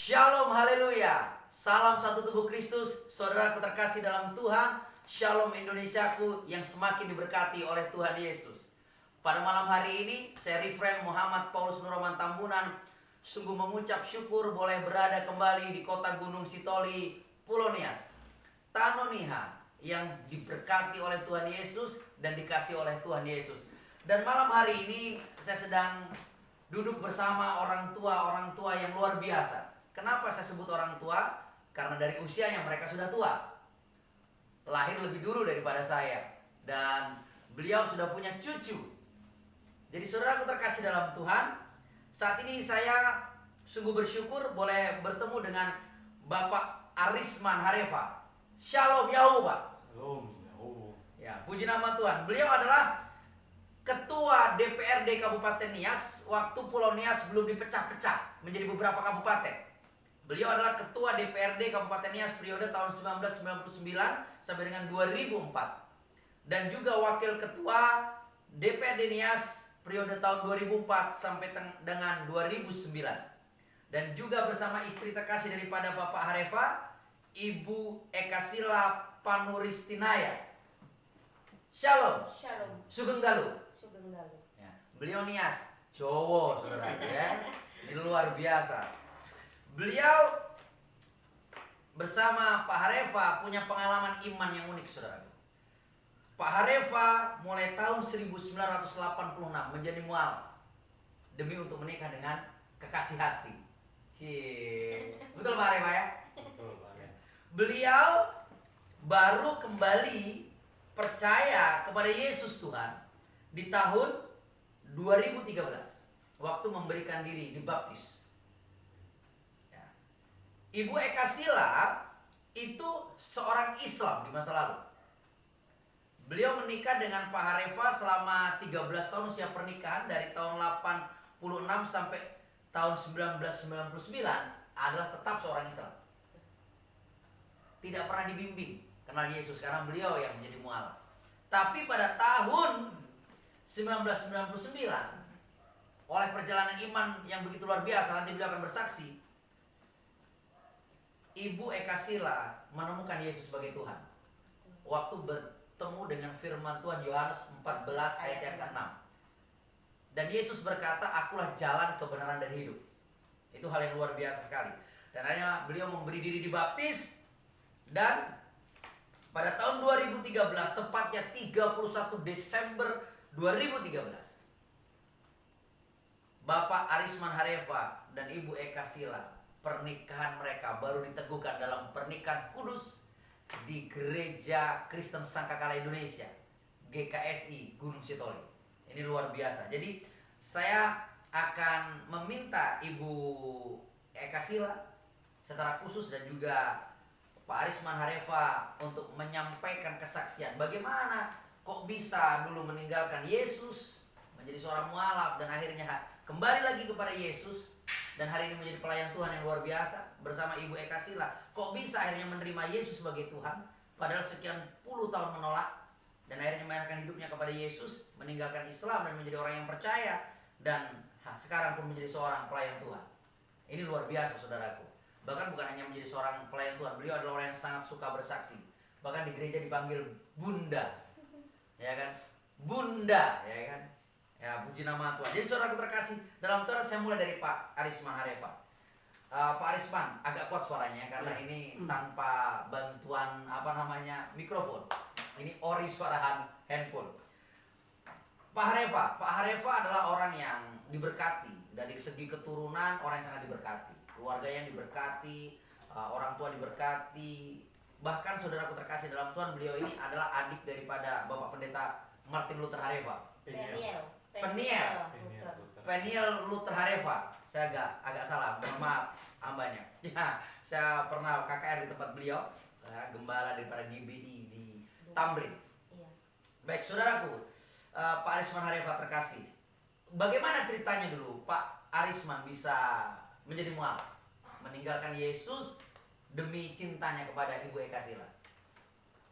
Shalom, haleluya. Salam satu tubuh Kristus, saudaraku terkasih dalam Tuhan. Shalom Indonesiaku yang semakin diberkati oleh Tuhan Yesus. Pada malam hari ini, saya Reverend Muhammad Paulus Nuraman Tambunan sungguh mengucap syukur boleh berada kembali di kota Gunung Sitoli, Pulau Nias, Tanah Niha, yang diberkati oleh Tuhan Yesus dan dikasih oleh Tuhan Yesus. Dan malam hari ini saya sedang duduk bersama orang tua yang luar biasa. Kenapa saya sebut orang tua? Karena dari usianya mereka sudah tua. Lahir lebih dulu daripada saya. Dan beliau sudah punya cucu. Jadi saudaraku terkasih dalam Tuhan, saat ini saya sungguh bersyukur boleh bertemu dengan Bapak Arisman Harefa. Shalom Yahuwah. Shalom Yahuwah. Ya, puji nama Tuhan. Beliau adalah Ketua DPRD Kabupaten Nias waktu Pulau Nias belum dipecah-pecah menjadi beberapa kabupaten. Beliau adalah Ketua DPRD Kabupaten Nias periode tahun 1999 sampai dengan 2004. Dan juga Wakil Ketua DPRD Nias periode tahun 2004 sampai dengan 2009. Dan juga bersama istri terkasih daripada Bapak Harefa, Ibu Ekasila Panuristinaya. Shalom. Shalom. Sugeng Dalu. Sugeng Dalu. Ya, beliau Nias, Jowo saudara ya. Ini luar biasa. Beliau bersama Pak Harefa punya pengalaman iman yang unik saudara. Pak Harefa mulai tahun 1986 menjadi mualaf demi untuk menikah dengan kekasih hati. Betul Pak Harefa ya? Betul, Pak. Beliau baru kembali percaya kepada Yesus Tuhan di tahun 2013 waktu memberikan diri dibaptis. Ya. Ibu Ekasila itu seorang Islam di masa lalu. Beliau menikah dengan Pak Harefa selama 13 tahun usia pernikahan dari tahun 86 sampai tahun 1999 adalah tetap seorang Islam. Tidak pernah dibimbing kenal Yesus karena beliau yang menjadi mualaf. Tapi pada tahun 1999 oleh perjalanan iman yang begitu luar biasa, nanti beliau akan bersaksi, Ibu Ekasila menemukan Yesus sebagai Tuhan waktu bertemu dengan firman Tuhan Yohanes 14 ayat yang ke-6. Dan Yesus berkata, akulah jalan, kebenaran, dan hidup. Itu hal yang luar biasa sekali. Dan akhirnya beliau memberi diri dibaptis. Dan pada tahun 2013, tepatnya 31 Desember 2013, Bapak Arisman Harefa dan Ibu Ekasila, pernikahan mereka baru diteguhkan dalam pernikahan kudus di Gereja Kristen Sangkakala Indonesia, GKSI Gunung Sitoli. Ini luar biasa. Jadi saya akan meminta Ibu Ekasila secara khusus dan juga Pak Arisman Harefa untuk menyampaikan kesaksian bagaimana kok bisa dulu meninggalkan Yesus, menjadi seorang mualaf dan akhirnya kembali lagi kepada Yesus, dan hari ini menjadi pelayan Tuhan yang luar biasa bersama Ibu Ekasila. Kok bisa akhirnya menerima Yesus sebagai Tuhan padahal sekian puluh tahun menolak, dan akhirnya menyerahkan hidupnya kepada Yesus, meninggalkan Islam dan menjadi orang yang percaya, dan sekarang pun menjadi seorang pelayan Tuhan. Ini luar biasa saudaraku. Bahkan bukan hanya menjadi seorang pelayan Tuhan, beliau adalah orang yang sangat suka bersaksi. Bahkan di gereja dipanggil Bunda. Ya kan? Bunda, ya kan? Ya, puji nama Tuhan. Jadi saudaraku terkasih dalam Tuhan, saya mulai dari Pak Arisman Harefa. Pak Arisman agak kuat suaranya karena ini tanpa bantuan mikrofon. Ini ori suara handphone. Pak Harefa adalah orang yang diberkati dari segi keturunan, orang yang sangat diberkati. Keluarganya diberkati, orang tua diberkati. Bahkan saudaraku terkasih dalam Tuhan, beliau ini adalah adik daripada Bapak Pendeta Martin Luther Harefa. Peniel Luther Harefa. Saya agak salah, mohon maaf hambanya. Ya, saya pernah KKR di tempat beliau, gembala daripada GBI di Tamrin. Iya. Baik saudaraku, Pak Arisman Harefa terkasih, bagaimana ceritanya dulu Pak Arisman bisa menjadi mualaf, meninggalkan Yesus demi cintanya kepada Ibu Ekasila?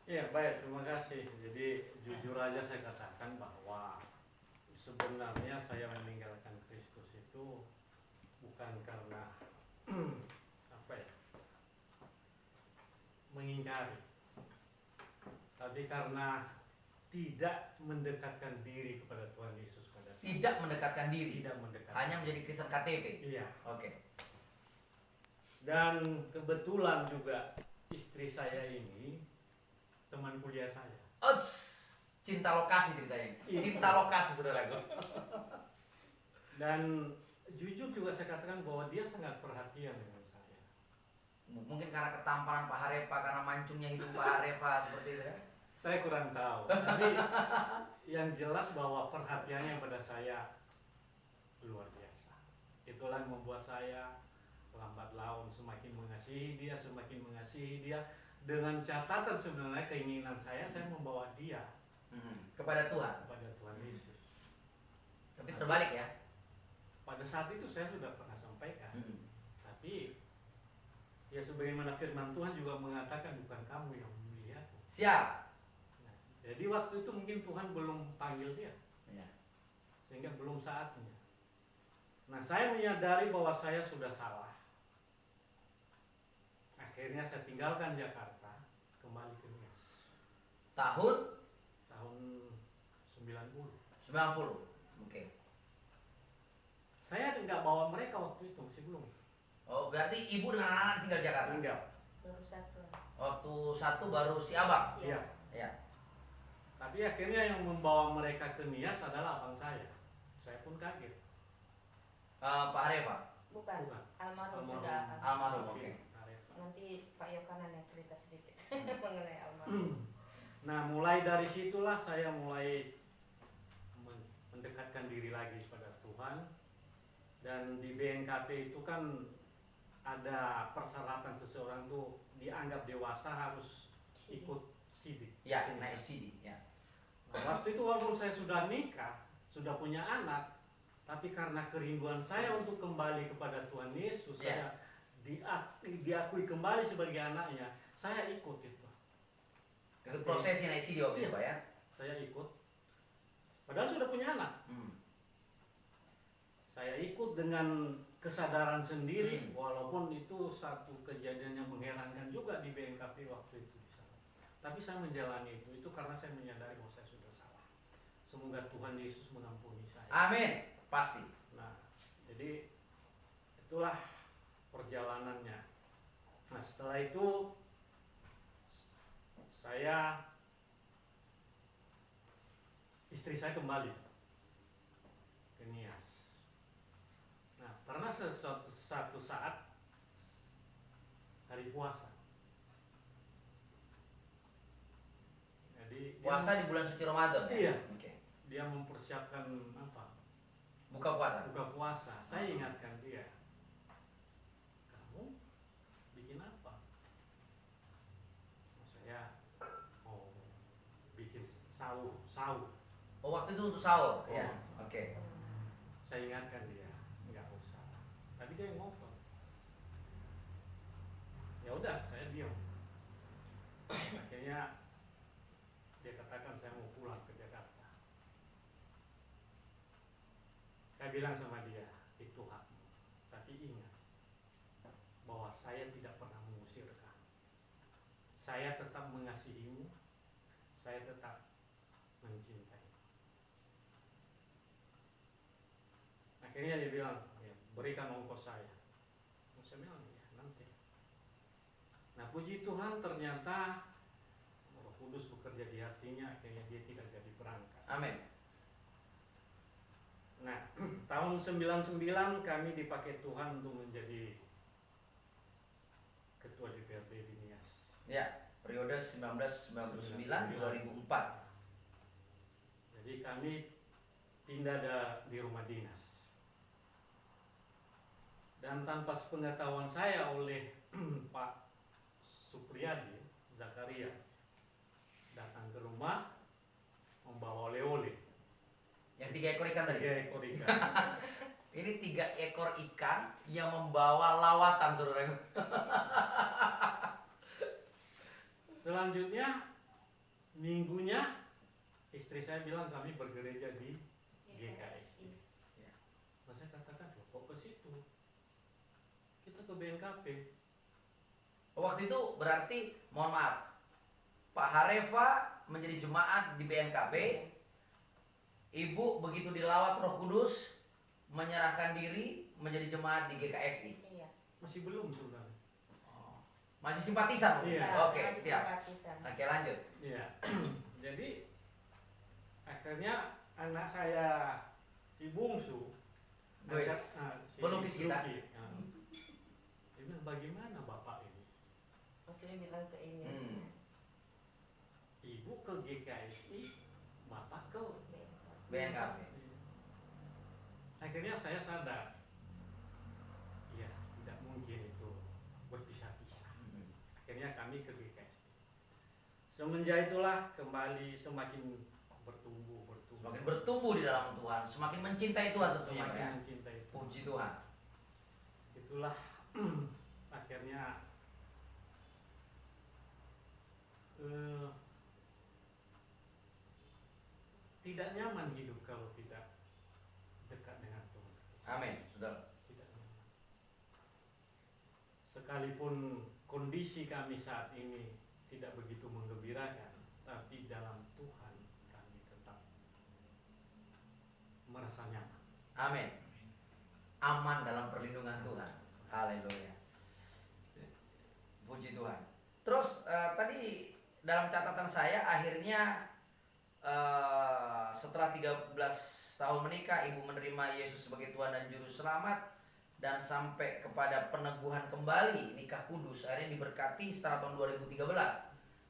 Iya, baik, terima kasih. Jadi jujur aja saya katakan bahwa sebenarnya saya meninggalkan Kristus itu bukan karena Tapi karena tidak mendekatkan diri kepada Tuhan Yesus pada saat Tidak mendekatkan diri. tidak mendekatkan. Hanya menjadi Kristen KTP. Iya. Oke. Dan kebetulan juga istri saya ini teman kuliah saya. Ots, cinta lokasi ceritanya. Iya. Cinta lokasi saudaraku. Dan jujur juga saya katakan bahwa dia sangat perhatian dengan saya. Mungkin karena ketampanan Pak Harefa, karena mancungnya hidup Pak Harefa seperti itu ya. Saya kurang tahu. Tapi yang jelas bahwa perhatiannya pada saya luar biasa. Itulah yang membuat saya lambat laun semakin mengasihi dia dengan catatan sebenarnya keinginan saya membawa dia Kepada Tuhan. kepada Tuhan Yesus. Tapi terbalik ya. Pada saat itu saya sudah pernah sampaikan. Hmm. Tapi ya sebagaimana firman Tuhan juga mengatakan bukan kamu yang memilih aku. Siap. Nah, jadi waktu itu mungkin Tuhan belum panggil dia, Ya. sehingga belum saatnya. Nah, saya menyadari bahwa saya sudah salah. Akhirnya saya tinggalkan Jakarta, kembali ke Nias. Tahun Tahun 90. 90. Oke. Saya nggak bawa mereka waktu itu, masih belum. Oh, berarti ibu dengan anak-anak tinggal di Jakarta. Tinggal. Baru satu. Waktu satu baru si abang. Iya. Ya. Tapi akhirnya yang membawa mereka ke Nias adalah abang saya. Saya pun kaget. Pak Harefa. Bukan. Bukan. Almarhum Almarhum. sudah. Almarhum, Alvin oke. Arefa. Nanti Pak Yokanan yang cerita sedikit mengenai almarhum. Nah, mulai dari situlah saya mulai mendekatkan diri lagi pada Tuhan. Dan di BNKP itu kan ada persyaratan seseorang tuh dianggap dewasa harus ikut sidik. Ya, naik CD. Ya. Nah, waktu itu walaupun saya sudah nikah, sudah punya anak, tapi karena kerinduan saya untuk kembali kepada Tuhan Yesus, Ya. saya diakui kembali sebagai anaknya, saya ikut itu. Ikut prosesi naik CD waktu itu Pak ya. Saya ikut, padahal sudah punya anak. Saya ikut dengan kesadaran sendiri, walaupun itu satu kejadian yang mengherankan juga di BNKP waktu itu. Tapi saya menjalani itu karena saya menyadari bahwa saya sudah salah. Semoga Tuhan Yesus mengampuni saya. Amin. Pasti. Nah, jadi itulah perjalanannya. Nah, setelah itu istri saya kembali ke Nias. Nah, pernah satu saat hari puasa. Jadi Puasa di bulan suci Ramadan ya? Iya. Oke. dia mempersiapkan apa? Buka puasa. Buka puasa. Saya ingatkan dia, kamu bikin apa? Saya mau bikin sahur. Oh, waktu itu untuk sahur. Oh. Ya. Oke. Saya ingatkan dia, nggak usah. Tapi dia ngotot. Ya udah, saya diam. Akhirnya dia katakan saya mau pulang ke Jakarta. Saya bilang sama dia, itu hakmu. Tapi ingat bahwa saya tidak pernah mengusir kamu. Saya tetap mengasihimu. Saya tetap mencintai. Akhirnya dia bilang, ya, berikan ongkos saya. Saya bilang, ya nanti. Nah, puji Tuhan ternyata Roh Kudus bekerja di hatinya, akhirnya dia tidak jadi berangkat. Amin. Nah, tahun 99 kami dipakai Tuhan untuk menjadi ketua DPRD di Nias. Ya, periode 1999-2004. Jadi kami pindah di rumah dinas. Dan tanpa sepengetahuan saya oleh Pak Supriyadi Zakaria datang ke rumah membawa oleh-oleh. Yang 3 ekor ikan tadi. 3 ekor ikan. Ini 3 ekor ikan yang membawa lawatan, saudara. Selanjutnya minggunya istri saya bilang kami bergereja di GKSI. Nah, saya katakan, kok ke situ? Kita ke BNKP. Waktu itu berarti, mohon maaf, Pak Harefa menjadi jemaat di BNKB. Ibu begitu dilawat Roh Kudus menyerahkan diri menjadi jemaat di GKSI. Iya. Masih belum sebenarnya. Oh, masih simpatisan? Bu? Iya. Oke, Masih siap. simpatisan. Oke, lanjut. Iya. Jadi akhirnya anak saya si bungsu Wes, si pelukis kita. Luki, dia bilang, bagaimana bapak ini? Maksudnya bilang ke ini. Hmm. Ibu ke GKSI, bapak ke BNKB. Akhirnya saya sadar, ya tidak mungkin itu berpisah-pisah. Hmm. Akhirnya kami ke GKSI. Semenjak itulah kembali semakin bertumbuh. Semakin bertumbuh di dalam Tuhan, semakin mencintai Tuhan tentunya, Pak, Semakin ya. mencintai Tuhan. Puji Tuhan. Itulah akhirnya tidak nyaman hidup kalau tidak dekat dengan Tuhan. Amin. Betul. Tidak nyaman. Sekalipun kondisi kami saat ini tidak begitu menggembirakan, tapi dalam Tuhan kami tetap merasa nyaman. Amin. Aman dalam perlindungan Tuhan. Haleluya. Puji Tuhan. Terus tadi dalam catatan saya akhirnya setelah 13 tahun menikah, ibu menerima Yesus sebagai Tuhan dan Juru Selamat, dan sampai kepada peneguhan kembali nikah kudus akhirnya diberkati setelah tahun 2013.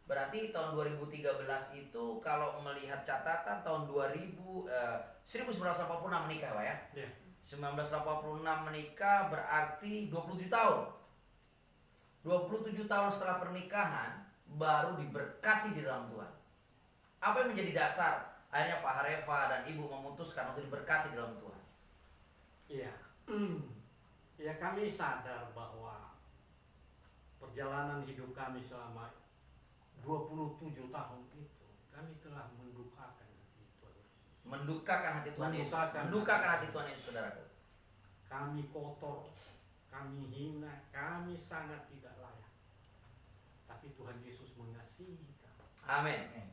Berarti tahun 2013 itu kalau melihat catatan tahun 1986 menikah, Pak, ya. Ya. 1986 menikah berarti 27 tahun. 27 tahun setelah pernikahan baru diberkati di dalam Tuhan. Apa yang menjadi dasar akhirnya Pak Harefa dan Ibu memutuskan untuk diberkati di dalam Tuhan? Iya. Ya, kami sadar bahwa perjalanan hidup kami selama 27 tahun itu kami telah mendukakan hati Tuhan Yesus. Mendukakan hati Tuhan Yesus. Mendukakan. Mendukakan hati Tuhan Yesus, saudaraku. Kami kotor, kami hina, kami sangat tidak layak. Tapi Tuhan Yesus mengasihi kami. Amin.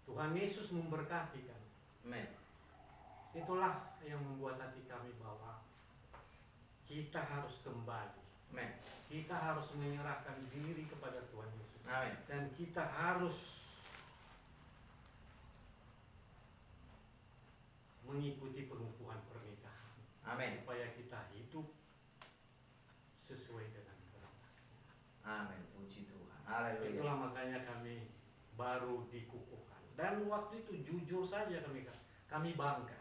Tuhan Yesus memberkati kami. Amin. Itulah yang membuat hati kami bahwa kita harus kembali. Amin. Kita harus menyerahkan diri kepada Tuhan Yesus. Amin. Dan kita harus mengikuti pengukuhan pernikahan. Amin. Supaya kita hidup sesuai dengan kehendak. Amin. Puji Tuhan. Haleluya. Itulah makanya kami baru dikukuhkan. Dan waktu itu jujur saja kami bangga.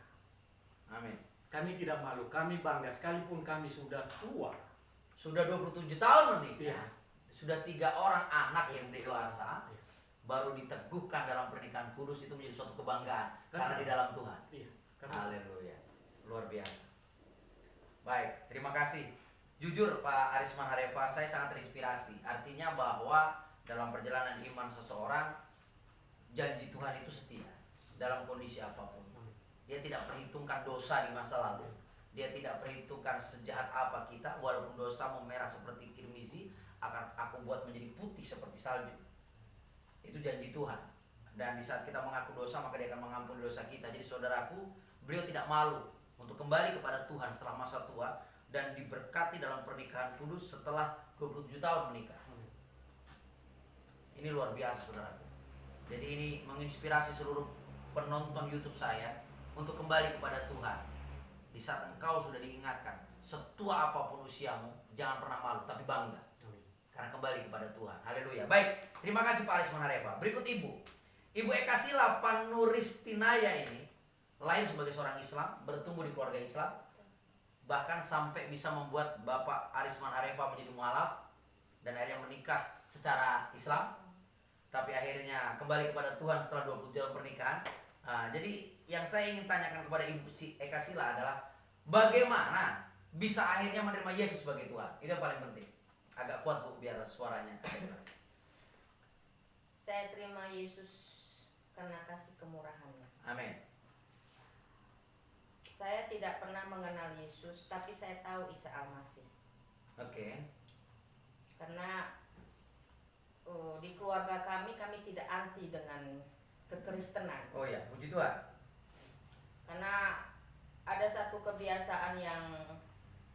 Amin. Kami tidak malu, kami bangga sekalipun kami sudah tua. Sudah 27 tahun menikah. Iya. Sudah 3 orang anak yang dewasa. Iya. Baru diteguhkan dalam pernikahan kudus, itu menjadi suatu kebanggaan karena di dalam Tuhan. Iya. Haleluya. Luar biasa. Baik, terima kasih. Jujur Pak Arisman Harefa, saya sangat terinspirasi. Artinya bahwa dalam perjalanan iman seseorang, janji Tuhan itu setia dalam kondisi apapun. Dia tidak perhitungkan dosa di masa lalu. Dia tidak perhitungkan sejahat apa kita, walaupun dosamu merah seperti kirmizi, akan aku buat menjadi putih seperti salju. Itu janji Tuhan. Dan di saat kita mengaku dosa, maka Dia akan mengampuni dosa kita. Jadi saudaraku, beliau tidak malu untuk kembali kepada Tuhan setelah masa tua dan diberkati dalam pernikahan kudus setelah 27 tahun menikah. Ini luar biasa, saudaraku. Jadi ini menginspirasi seluruh penonton YouTube saya untuk kembali kepada Tuhan. Di saat engkau sudah diingatkan, setua apapun usiamu, jangan pernah malu, tapi bangga. Karena kembali kepada Tuhan. Haleluya. Baik, terima kasih Pak Arisman Harefa. Berikut Ibu. Ibu Eka Sila Panuristinaya ini lahir sebagai seorang Islam, bertumbuh di keluarga Islam, bahkan sampai bisa membuat Bapak Arisman Harefa menjadi mualaf dan akhirnya menikah secara Islam. Tapi akhirnya kembali kepada Tuhan setelah 20 tahun pernikahan. Jadi yang saya ingin tanyakan kepada Ibu Eka Sila adalah bagaimana bisa akhirnya menerima Yesus sebagai Tuhan? Itu yang paling penting. Agak kuat Bu biar suaranya agak jelas. Saya terima Yesus karena kasih kemurahannya. Amin. Saya tidak pernah mengenal Yesus, tapi saya tahu Isa Al-Masih. Oke. Karena di keluarga kami tidak angkat kekristenan. Oh ya, puji Tuhan. Karena ada satu kebiasaan yang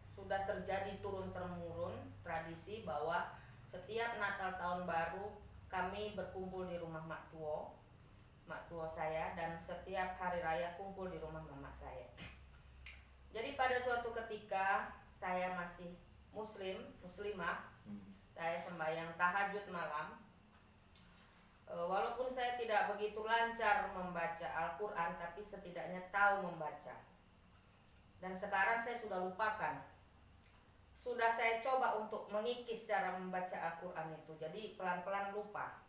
sudah terjadi turun-temurun, tradisi bahwa setiap Natal tahun baru kami berkumpul di rumah mak tua saya, dan setiap hari raya kumpul di rumah mama saya. Jadi pada suatu ketika saya masih muslimah, saya sembahyang tahajud malam. Walaupun saya tidak begitu lancar membaca Al-Quran, tapi setidaknya tahu membaca. Dan sekarang saya sudah lupakan. Sudah saya coba untuk mengikis cara membaca Al-Quran itu, jadi pelan-pelan lupa.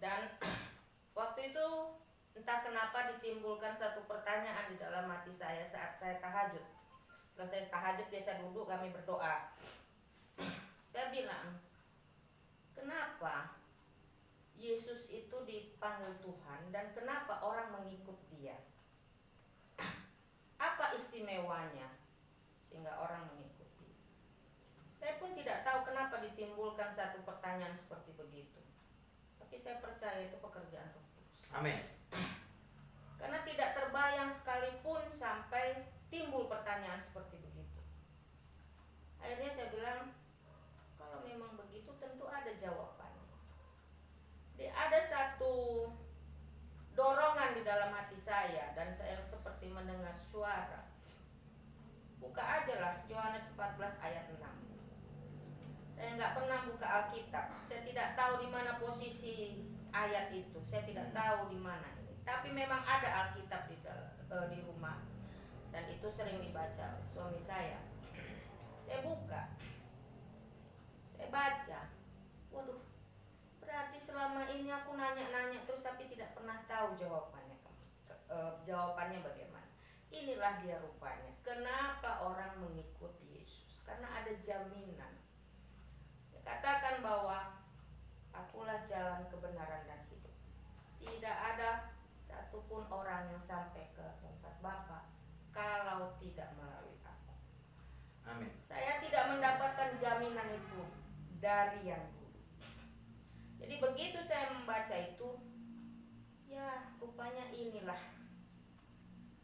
Dan waktu itu entah kenapa ditimbulkan satu pertanyaan di dalam hati saya saat saya tahajud. Setelah saya tahajud, biasa duduk kami berdoa. Saya bilang, kenapa Yesus itu dipanggil Tuhan dan kenapa orang mengikut dia? Apa istimewanya sehingga orang mengikuti? Saya pun tidak tahu kenapa ditimbulkan satu pertanyaan seperti begitu. Tapi saya percaya itu pekerjaan Roh Kudus. Amin. Karena tidak terbayang sekalipun sampai timbul pertanyaan seperti begitu. Akhirnya saya bilang, kalau memang begitu tentu ada jawabannya. Jadi ada satu dorongan di dalam hati saya, dan saya seperti mendengar suara. Buka aja lah Yohanes 14 ayat 6. Saya nggak pernah buka Alkitab. Saya tidak tahu di mana posisi ayat itu. Saya tidak tahu di mana ini. Tapi memang ada Alkitab di rumah, dan itu sering dibaca oleh suami saya. Saya buka, saya baca. Waduh, berarti selama ini aku nanya-nanya terus tapi tidak pernah tahu jawabannya. Jawabannya bagaimana? Inilah dia rupanya. Kenapa orang mengikuti Yesus? Karena ada jaminan. Dia katakan bahwa akulah jalan kebenaran dan hidup. Tidak ada satupun orang yang sampai ke tempat Bapa kalau tidak melalui aku. Amin. Saya tidak mendapatkan jaminan itu dari yang dulu. Jadi begitu saya membaca itu, ya rupanya inilah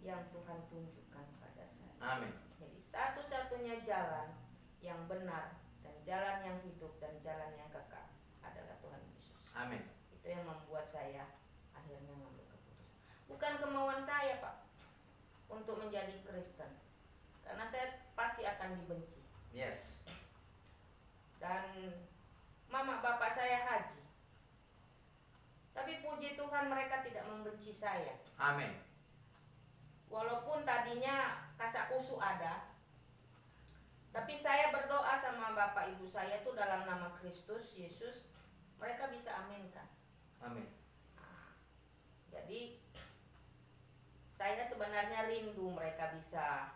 yang Tuhan tunjukkan pada saya. Amin. Jadi satu-satunya jalan yang benar dan jalan yang hidup dan jalan yang kekal adalah Tuhan Yesus. Amin. Itu yang membuat saya akhirnya mengambil keputusan. Bukan kemauan saya, Pak, untuk menjadi Kristen, karena saya pasti akan dibenci. Yes. Dan mama bapak saya haji, tapi puji Tuhan mereka tidak membenci saya. Amin. Walaupun tadinya kasak kusuk ada, tapi saya berdoa sama bapak ibu saya itu dalam nama Kristus Yesus, mereka bisa aminkan. Amin. Jadi saya sebenarnya rindu mereka bisa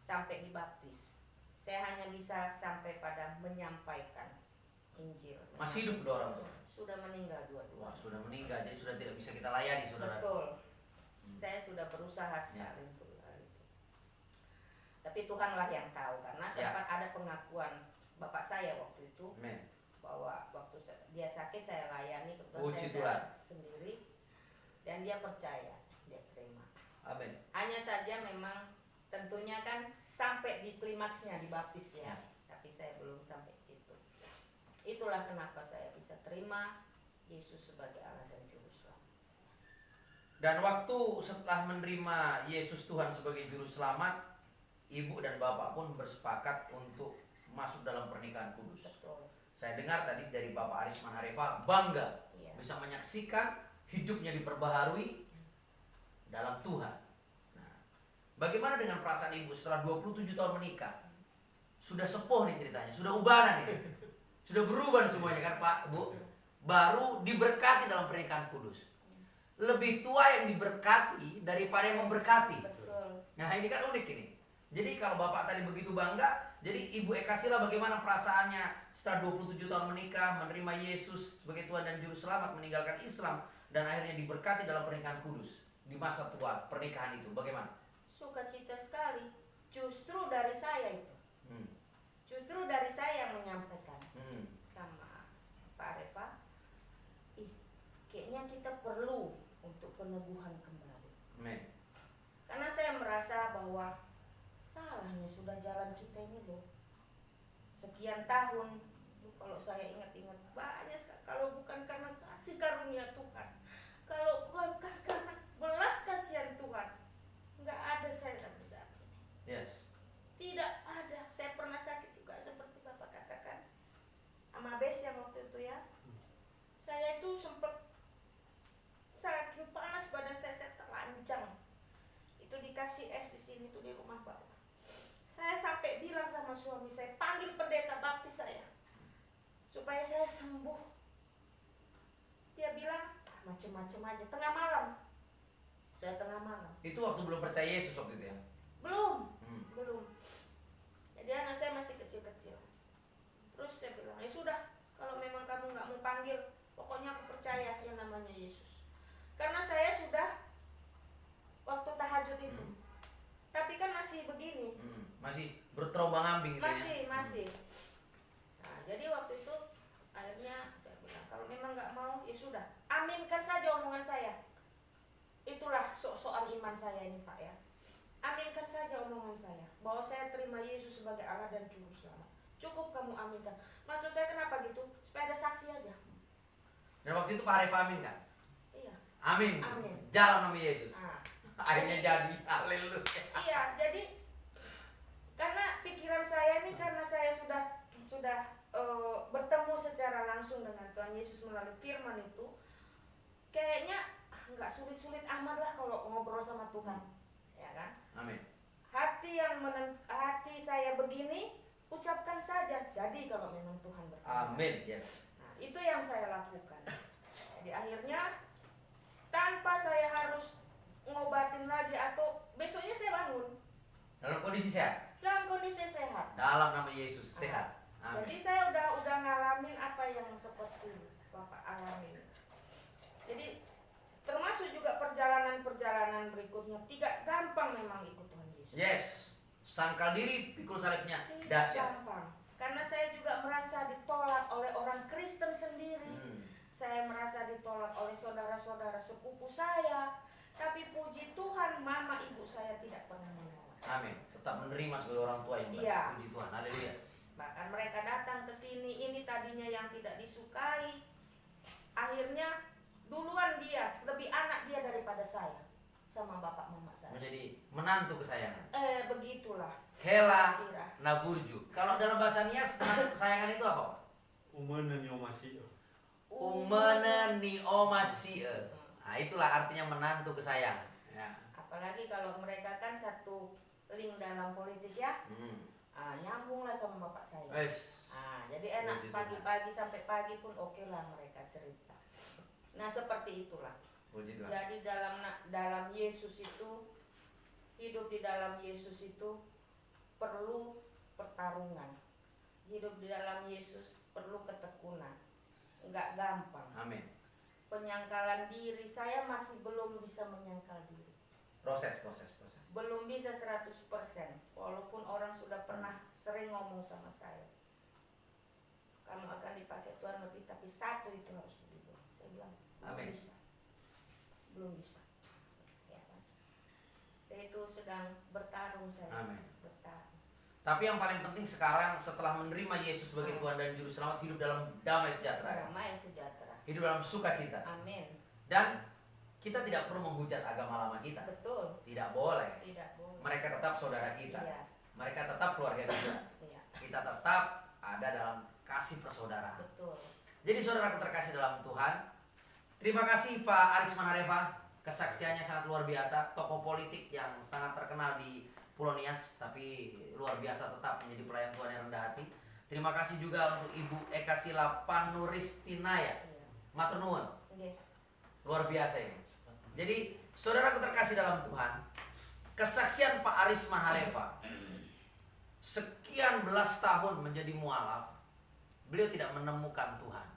sampai dibaptis. Saya hanya bisa sampai pada menyampaikan Injil. Masih hidup kedua orang tua? Sudah meninggal Wah, dua-dua. sudah meninggal, jadi sudah tidak bisa kita layani, saudara. Betul. Saya sudah berusaha sekali untuk hal itu. Tapi Tuhanlah yang tahu, karena sempat ada pengakuan bapak saya waktu itu Amin. bahwa waktu dia sakit saya layani, kebetulan Puji saya Tuhan. datang sendiri, dan dia percaya, dia terima. Amin. Hanya saja memang tentunya kan sampai di klimaksnya dibaptis ya, tapi saya belum sampai situ. Itulah kenapa saya bisa terima Yesus sebagai Allah dan Juru Selamat. Dan waktu setelah menerima Yesus Tuhan sebagai Juru Selamat, ibu dan bapak pun bersepakat untuk masuk dalam pernikahan kudus. Betul. Saya dengar tadi dari Bapak Arisman Harefa bangga Iya. bisa menyaksikan hidupnya diperbaharui dalam Tuhan. Nah, bagaimana dengan perasaan ibu setelah 27 tahun menikah? Sudah sepuh nih ceritanya, sudah ubanan ini. Sudah berubah semuanya kan Pak, Bu? Baru diberkati dalam pernikahan kudus. Lebih tua yang diberkati daripada yang memberkati. Betul. Nah, ini kan unik ini. Jadi kalau Bapak tadi begitu bangga, jadi Ibu Eka Sila bagaimana perasaannya setelah 27 tahun menikah, menerima Yesus sebagai Tuhan dan Juru Selamat, meninggalkan Islam, dan akhirnya diberkati dalam pernikahan kudus di masa tua pernikahan itu, bagaimana? Sukacita sekali. Justru dari saya itu. Justru dari saya yang menyampaikan sama Pak Areva. Kayaknya kita peneguhan kembali. Amin. Karena saya merasa bahwa salahnya sudah jalan kita ini loh. Sekian tahun, kalau saya ingat-ingat banyak sekali. Kalau bukan karena kasih karunia Tuhan, kalau bukan karena belas kasihan Tuhan, nggak ada saya sampai saat ini. Yes. Tidak ada. Saya pernah sakit juga seperti Bapak katakan. Amabes yang waktu itu ya. Saya itu sempat saking panas badan saya telanjang. Itu dikasih es di sini tuh di rumah bawah. Saya sampai bilang sama suami saya, panggil pendeta baptis saya supaya saya sembuh. Dia bilang macem-macem aja. Tengah malam. Saya tengah malam. Itu waktu belum percaya Yesus waktu itu ya? Belum. Jadi anak saya masih kecil-kecil. Terus saya bilang, ya sudah, kalau memang kamu nggak mau panggil, pokoknya aku percaya yang namanya Yesus. Karena saya sudah waktu tahajud itu, tapi kan masih begini. Masih berterombang ambing gitu ya? Masih. Nah, jadi waktu itu akhirnya saya bilang, kalau memang nggak mau, ya sudah, aminkan saja omongan saya. Itulah sok-sokan iman saya ini Pak ya. Aminkan saja omongan saya bahwa saya terima Yesus sebagai Allah dan Juru Selamat. Cukup kamu aminkan. Maksud saya kenapa gitu? Supaya ada saksi aja. Dan waktu itu Pak Arif amin kan? Iya. Amin. Amin. Jalan nama Yesus. Nah, Akhirnya jadi. Haleluya. iya, jadi karena pikiran saya ini karena saya sudah bertemu secara langsung dengan Tuhan Yesus melalui firman itu, kayaknya nggak sulit-sulit amat lah kalau ngobrol sama Tuhan, ya kan? Amin. Hati saya begini, ucapkan saja. Jadi kalau memang Tuhan berkenan. Amin. Yes. Nah, itu yang saya lakukan. Jadi akhirnya tanpa saya harus ngobatin lagi atau besoknya saya bangun Dalam kondisi sehat. dalam kondisi sehat. Dalam nama Yesus sehat. Amin. Jadi saya udah ngalamin apa yang seperti Bapak alami. Jadi termasuk juga perjalanan berikutnya tidak gampang memang ikut Tuhan Yesus. Yes. Sangkal diri, pikul salibnya. Tidak Dahsyat. gampang. Karena saya juga merasa ditolak oleh orang Kristen sendiri. Saya merasa ditolak oleh saudara-saudara sepupu saya. Tapi puji Tuhan, mama ibu saya tidak pernah menolak. Amin. Tetap menerima sebagai orang tua yang baik. Iya. Puji Tuhan. Haleluya. Bahkan mereka datang ke sini, ini tadinya yang tidak disukai. Akhirnya duluan dia, lebih anak dia daripada saya sama bapak mama saya. Menjadi menantu kesayangan. Begitulah. Hela Kira. Naburju. Kalau dalam bahasa Nias menantu kesayangan itu apa, Pak? Umenen yo masih. Umene ni omasie. Nah, itulah artinya menantu kesayangan. Ya. Apalagi kalau mereka kan satu link dalam politik ya. Nyambung lah sama bapak saya. Wes. Jadi enak Puji Tuhan. pagi-pagi sampai pagi pun oke lah mereka cerita. Nah seperti itulah. Puji Tuhan. Jadi dalam Yesus itu, hidup di dalam Yesus itu perlu pertarungan. Hidup di dalam Yesus perlu ketekunan. Enggak gampang. Amin. Penyangkalan diri, saya masih belum bisa menyangkal diri. Proses. Belum bisa 100%. Walaupun orang sudah pernah sering ngomong sama saya, kamu akan dipakai Tuhan lebih, tapi satu itu harus berubah. Saya bilang Amin. belum bisa. Ya kan? Saya itu sedang bertarung saya. Amin. Bertarung. Tapi yang paling penting sekarang setelah menerima Yesus sebagai Tuhan dan Juru Selamat, hidup dalam damai sejahtera. Damai sejahtera. Hidup dalam sukacita. Amin. Dan kita tidak perlu menghujat agama lama kita. Betul. Tidak boleh. Tidak boleh. Mereka tetap saudara kita. Iya. Mereka tetap keluarga kita. Iya. Kita tetap ada dalam kasih persaudaraan. Betul. Jadi saudaraku terkasih dalam Tuhan, terima kasih Pak Aris Manareva. Kesaksiannya sangat luar biasa. Tokoh politik yang sangat terkenal di Pulau Nias, tapi luar biasa tetap menjadi pelayan Tuhan yang rendah hati. Terima kasih juga untuk Ibu Eka Sila Panuristinaya. Iya. Matur nuwun. Oke. Luar biasa ini. Jadi saudaraku terkasih dalam Tuhan, kesaksian Pak Aris Mahareva sekian belas tahun menjadi mualaf, beliau tidak menemukan Tuhan.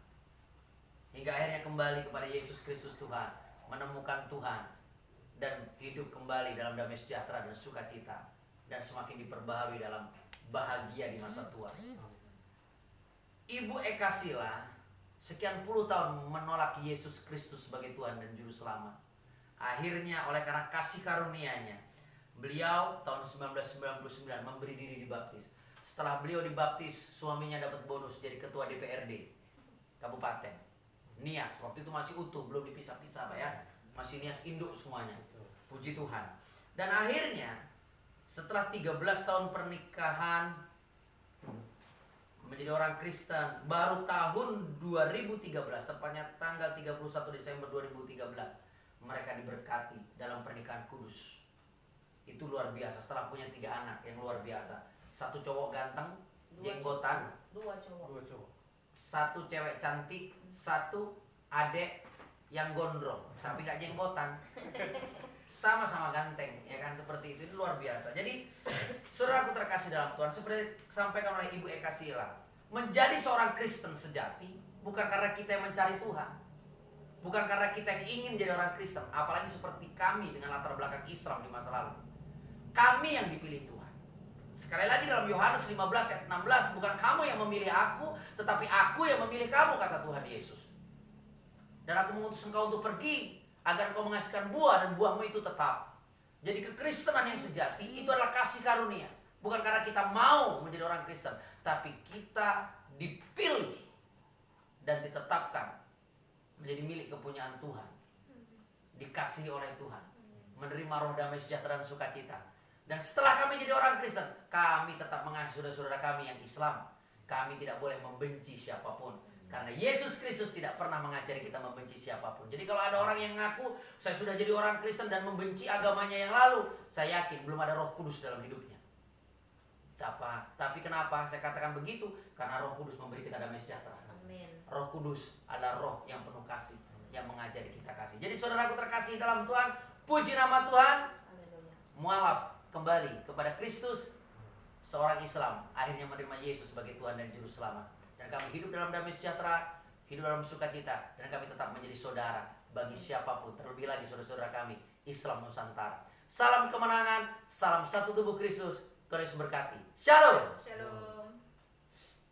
Hingga akhirnya kembali kepada Yesus Kristus Tuhan, menemukan Tuhan dan hidup kembali dalam damai sejahtera dan sukacita, dan semakin diperbaharui dalam bahagia di masa tua. Ibu Eka Sila sekian puluh tahun menolak Yesus Kristus sebagai Tuhan dan Juru Selamat. Akhirnya oleh karena kasih karunia-Nya, beliau tahun 1999 memberi diri dibaptis. Setelah beliau dibaptis, suaminya dapat bonus jadi ketua DPRD Kabupaten Nias. Waktu itu masih utuh, belum dipisah-pisah Pak ya. Masih Nias induk semuanya. Puji Tuhan. Dan akhirnya setelah 13 tahun pernikahan menjadi orang Kristen, baru tahun 2013, tepatnya tanggal 31 Desember 2013, mereka diberkati dalam pernikahan kudus. Itu luar biasa. Setelah punya 3 anak yang luar biasa. 1 cowok ganteng, jenggotan, 2 cowok. 2 cowok. 1 cewek cantik, 1 adek yang gondrong tapi gak jenggotan, sama-sama ganteng, ya kan, seperti itu luar biasa. Jadi saudaraku terkasih dalam Tuhan, seperti sampaikan oleh Ibu Eka Sila, menjadi seorang Kristen sejati bukan karena kita yang mencari Tuhan, bukan karena kita yang ingin jadi orang Kristen, apalagi seperti kami dengan latar belakang Islam di masa lalu. Kami yang dipilih Tuhan. Sekali lagi dalam Yohanes 15 ayat 16, bukan kamu yang memilih aku, tetapi aku yang memilih kamu, kata Tuhan Yesus. Dan aku mengutus engkau untuk pergi agar engkau menghasilkan buah dan buahmu itu tetap. Jadi kekristenan yang sejati itu adalah kasih karunia. Bukan karena kita mau menjadi orang Kristen, tapi kita dipilih dan ditetapkan menjadi milik kepunyaan Tuhan. Dikasihi oleh Tuhan, menerima roh damai sejahtera dan sukacita. Dan setelah kami jadi orang Kristen, kami tetap mengasihi saudara-saudara kami yang Islam. Kami tidak boleh membenci siapapun, karena Yesus Kristus tidak pernah mengajari kita membenci siapapun. Jadi kalau ada orang yang ngaku saya sudah jadi orang Kristen dan membenci agamanya yang lalu, saya yakin belum ada Roh Kudus dalam hidupnya. Tapi kenapa saya katakan begitu? Karena Roh Kudus memberi kita damai sejahtera. Amin. Roh Kudus adalah roh yang penuh kasih, yang mengajari kita kasih. Jadi saudaraku terkasih dalam Tuhan, puji nama Tuhan. Haleluya. Mualaf kembali kepada Kristus, seorang Islam akhirnya menerima Yesus sebagai Tuhan dan Juru Selamat. Dan kami hidup dalam damai sejahtera, hidup dalam sukacita, dan kami tetap menjadi saudara bagi siapapun, terlebih lagi saudara-saudara kami Islam Nusantara. Salam kemenangan, salam satu tubuh Kristus. Tuhan Yesus berkati. Shalom. Shalom.